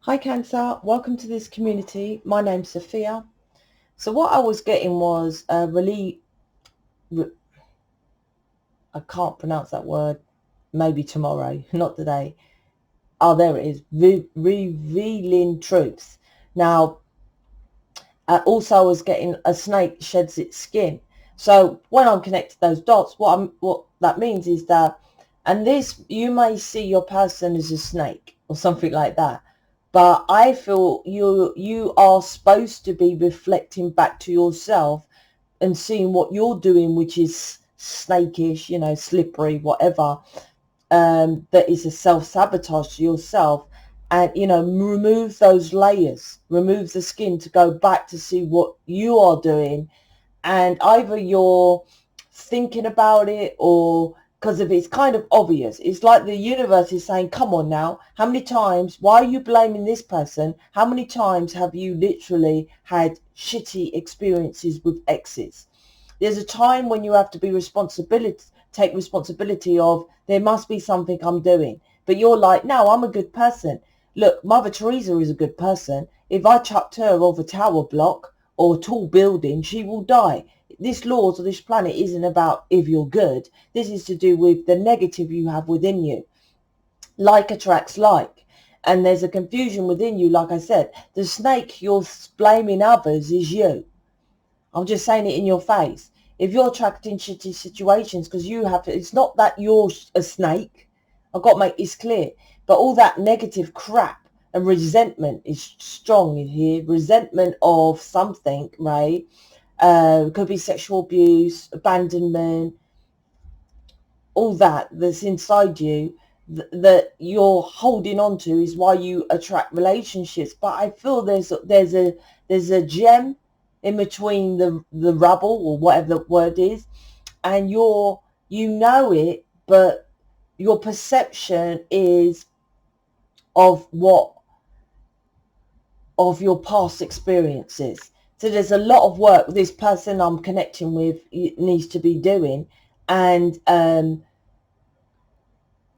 Hi Cancer, welcome to this community. My name's Sophia. So what I was getting was I can't pronounce that word, maybe tomorrow, not today. Oh, there it is, revealing truths. Now, also I was getting a snake sheds its skin. So when I'm connected to those dots, what that means is that, and this, you may see your person as a snake or something like that. But I feel you are supposed to be reflecting back to yourself and seeing what you're doing, which is snakish, slippery, whatever, that is a self-sabotage to yourself. And, remove those layers, remove the skin to go back to see what you are doing. And either you're thinking about it, or because if it's kind of obvious, it's like the universe is saying, come on now, how many times, why are you blaming this person? How many times have you literally had shitty experiences with exes? There's a time when you have to take responsibility of, there must be something I'm doing. But you're like, no, I'm a good person. Look, Mother Teresa is a good person. If I chucked her off a tower block or a tall building, she will die. This laws of this planet isn't about if you're good. This is to do with the negative you have within you. Like attracts like. And there's a confusion within you. Like I said, the snake you're blaming others is you. I'm just saying it in your face. If you're attracting shitty situations because you have, it's not that you're a snake. I've got to make this clear. But all that negative crap and resentment is strong in here. Resentment of something, right? Could be sexual abuse, abandonment, all that's inside you that you're holding on to is why you attract relationships. But I feel there's a gem in between the rubble, or whatever the word is, and you know it, but your perception is of your past experiences. So there's a lot of work this person I'm connecting with needs to be doing. And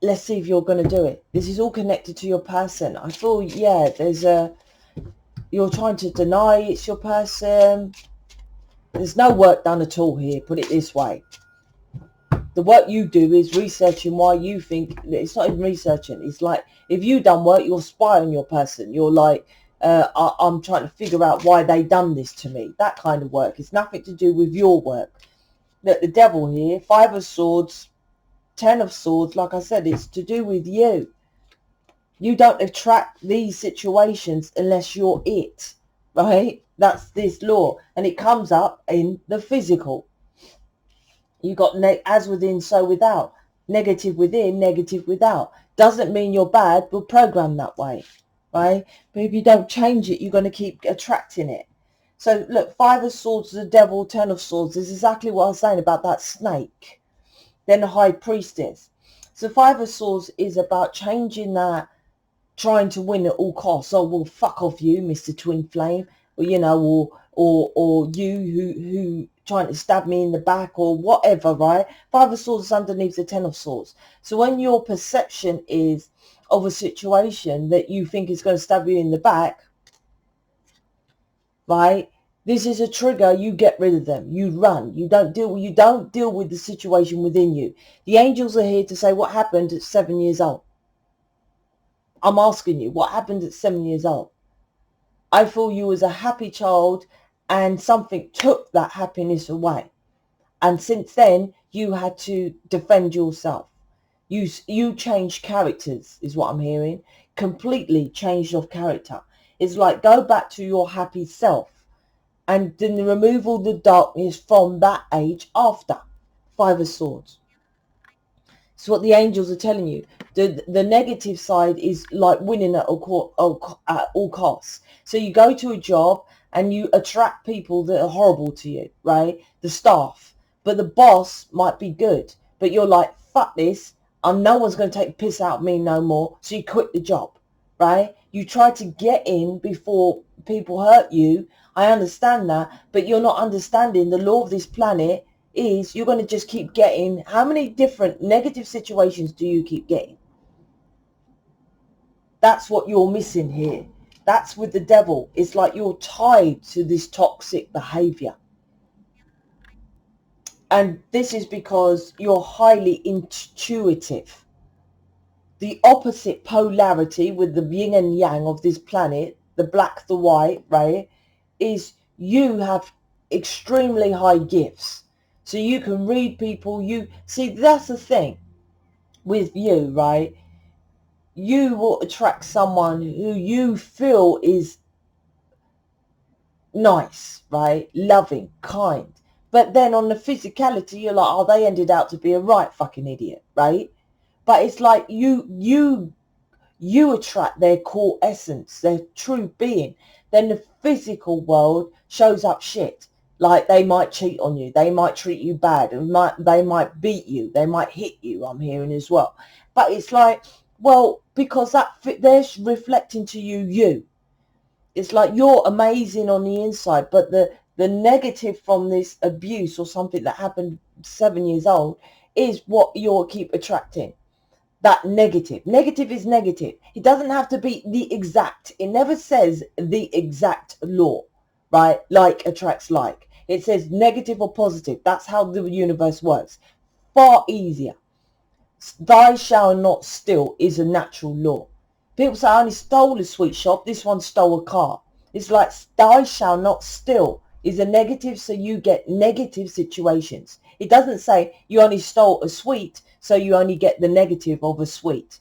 let's see if you're going to do it. This is all connected to your person. I feel, you're trying to deny it's your person. There's no work done at all here, put it this way. The work you do is researching why you think, it's not even researching. It's like, if you done work, you'll spy on your person. You're like, I'm trying to figure out why they done this to me. That kind of work. It's nothing to do with your work. The devil here, 5 of Swords, 10 of Swords, like I said, it's to do with you. You don't attract these situations unless you're it, right? That's this law. And it comes up in the physical. You got as within, so without. Negative within, negative without. Doesn't mean you're bad, we're programmed that way, right? But if you don't change it, you're going to keep attracting it. So look, 5 of Swords, the devil, 10 of Swords. This is exactly what I was saying about that snake. Then the High Priestess. So 5 of Swords is about changing that, trying to win at all costs. Oh, well, fuck off you, Mr. Twin Flame. Or, or you who trying to stab me in the back, or whatever, right? 5 of Swords is underneath the 10 of Swords. So when your perception is of a situation that you think is going to stab you in the back, right? This is a trigger. You get rid of them. You run. You don't deal with the situation within you. The angels are here to say what happened at 7 years old. I'm asking you, what happened at 7 years old? I feel you was a happy child and something took that happiness away. And since then, you had to defend yourself. You changed characters, is what I'm hearing. Completely changed your character. It's like, go back to your happy self and then remove all the darkness from that age after. 5 of Swords. It's what the angels are telling you. The negative side is like winning at all costs. So you go to a job and you attract people that are horrible to you, right? The staff. But the boss might be good. But you're like, fuck this. No one's going to take the piss out of me no more. So you quit the job, right? You try to get in before people hurt you. I understand that. But you're not understanding the law of this planet is you're going to just keep getting, how many different negative situations do you keep getting? That's what you're missing here. That's with the devil. It's like you're tied to this toxic behavior. And this is because you're highly intuitive. The opposite polarity with the yin and yang of this planet, the black, the white, right, is you have extremely high gifts. So you can read people. You see, that's the thing with you, right? You will attract someone who you feel is nice, right? Loving, kind. But then on the physicality, you're like, oh, they ended out to be a right fucking idiot, right? But it's like you attract their core essence, their true being. Then the physical world shows up shit. Like they might cheat on you, they might treat you bad, and they might beat you, they might hit you, I'm hearing as well. But it's like, well, because they're reflecting to you. It's like you're amazing on the inside, but the negative from this abuse or something that happened 7 years old is what you'll keep attracting. That negative. Negative is negative. It doesn't have to be the exact. It never says the exact law, right? Like attracts like. It says negative or positive. That's how the universe works. Far easier. Thou shalt not steal is a natural law. People say, I only stole a sweet shop. This one stole a car. It's like thou shalt not steal is a negative, so you get negative situations. It doesn't say you only stole a sweet, so you only get the negative of a sweet.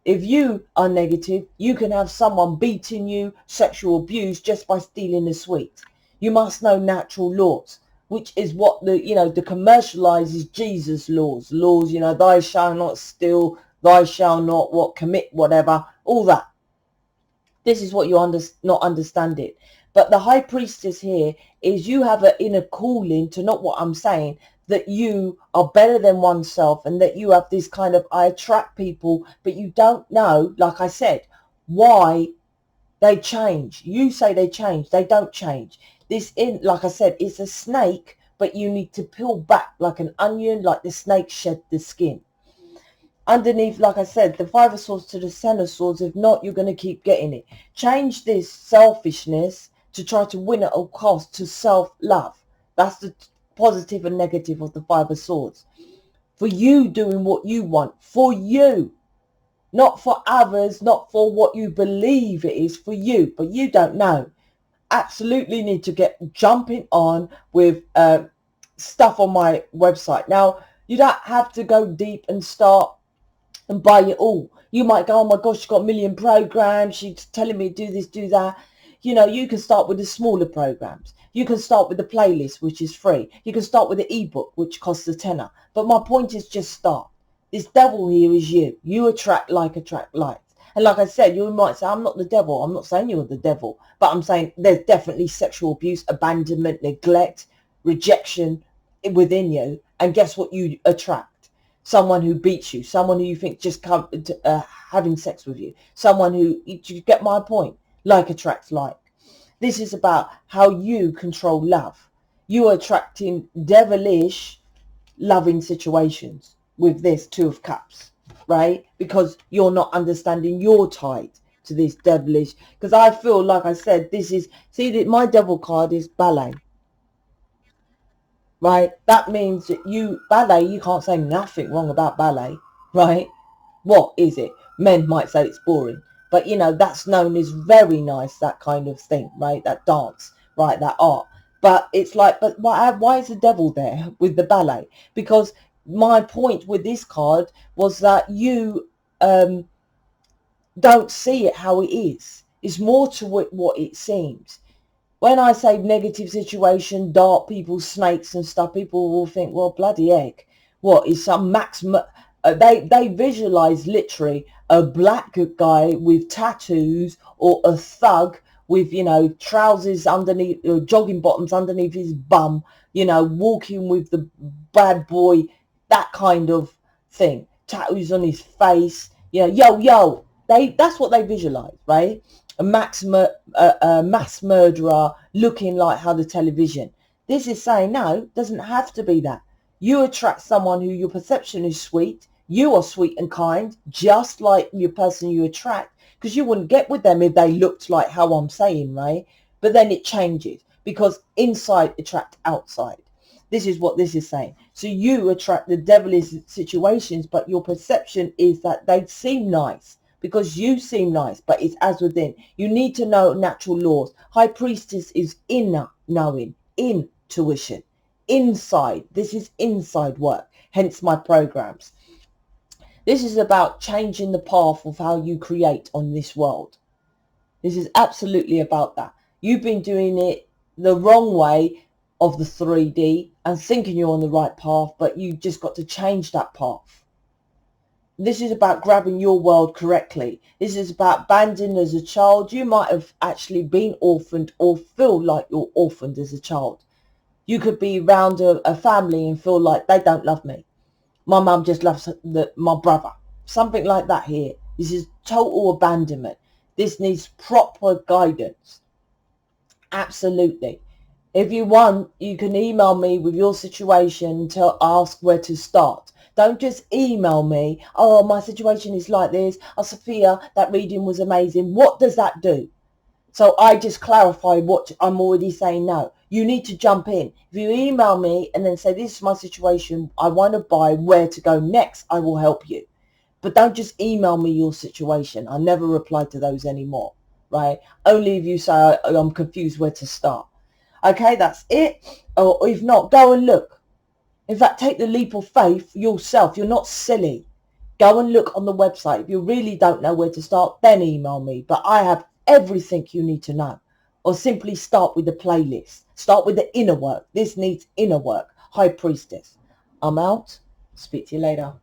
If you are negative, you can have someone beating you, sexual abuse just by stealing a sweet. You must know natural laws, which is what the commercializes Jesus laws, thou shalt not steal, thou shalt not commit whatever, all that. This is what you not understand it. But the high priestess here is you have an inner calling to not what I'm saying, that you are better than oneself, and that you have this kind of, I attract people, but you don't know, like I said, why they change. You say they change. They don't change. Like I said, it's a snake, but you need to peel back like an onion, like the snake shed the skin. Underneath, like I said, the 5 of Swords to the 10 of Swords. If not, you're going to keep getting it. Change this selfishness to try to win at all costs to self-love. That's the positive and negative of the 5 of Swords. For you doing what you want. For you. Not for others, not for what you believe it is, for you. But you don't know. Absolutely need to get jumping on with stuff on my website. Now, you don't have to go deep and start and buy it all. You might go, oh my gosh, she's got a million programs. She's telling me do this, do that. You can start with the smaller programs. You can start with the playlist, which is free. You can start with the ebook, which costs a tenner. But my point is just start. This devil here is you. You attract like. And like I said, you might say, I'm not the devil. I'm not saying you're the devil. But I'm saying there's definitely sexual abuse, abandonment, neglect, rejection within you. And guess what you attract? Someone who beats you. Someone who you think just come having sex with you. Someone who, you get my point? Like attracts like. This is about how you control love. You are attracting devilish loving situations with this 2 of Cups, right? Because you're not understanding you're tied to this devilish. Because I feel, like I said, this is, see, my devil card is ballet, right? That means that ballet, you can't say nothing wrong about ballet, right? What is it? Men might say it's boring, but that's known as very nice, that kind of thing, right? That dance, right? That art. But it's like, but why is the devil there with the ballet? Because my point with this card was that you don't see it how it is. It's more to it what it seems. When I say negative situation, dark people, snakes and stuff, people will think, well, bloody heck, what is some they visualize literally a black guy with tattoos, or a thug with, trousers underneath, jogging bottoms underneath his bum, walking with the bad boy, that kind of thing. Tattoos on his face, yo. That's what they visualize, right? A mass murderer looking like how the television. This is saying, no, it doesn't have to be that. You attract someone who your perception is sweet. You are sweet and kind, just like your person you attract. because you wouldn't get with them if they looked like how I'm saying, right? But then it changes, because inside attract outside. This is what this is saying. So you attract the devilish situations, but your perception is that they seem nice because you seem nice, but it's as within. You need to know natural laws. High Priestess is inner knowing, intuition, inside. This is inside work, hence my programs. This is about changing the path of how you create on this world. This is absolutely about that. You've been doing it the wrong way of the 3D and thinking you're on the right path, but you just got to change that path. This is about grabbing your world correctly. This is about abandoning as a child. You might have actually been orphaned or feel like you're orphaned as a child. You could be around a family and feel like they don't love me. My mum just loves my brother. Something like that here. This is total abandonment. This needs proper guidance. Absolutely. If you want, you can email me with your situation to ask where to start. Don't just email me, oh, my situation is like this. Oh, Sophia, that reading was amazing. What does that do? So I just clarify what I'm already saying now. You need to jump in. If you email me and then say, this is my situation, I want to buy, where to go next, I will help you. But don't just email me your situation. I never reply to those anymore, right? Only if you say, I'm confused where to start. Okay, that's it. Or if not, go and look. In fact, take the leap of faith yourself. You're not silly. Go and look on the website. If you really don't know where to start, then email me. But I have everything you need to know. Or simply start with the playlist. Start with the inner work. This needs inner work. High Priestess. I'm out. Speak to you later.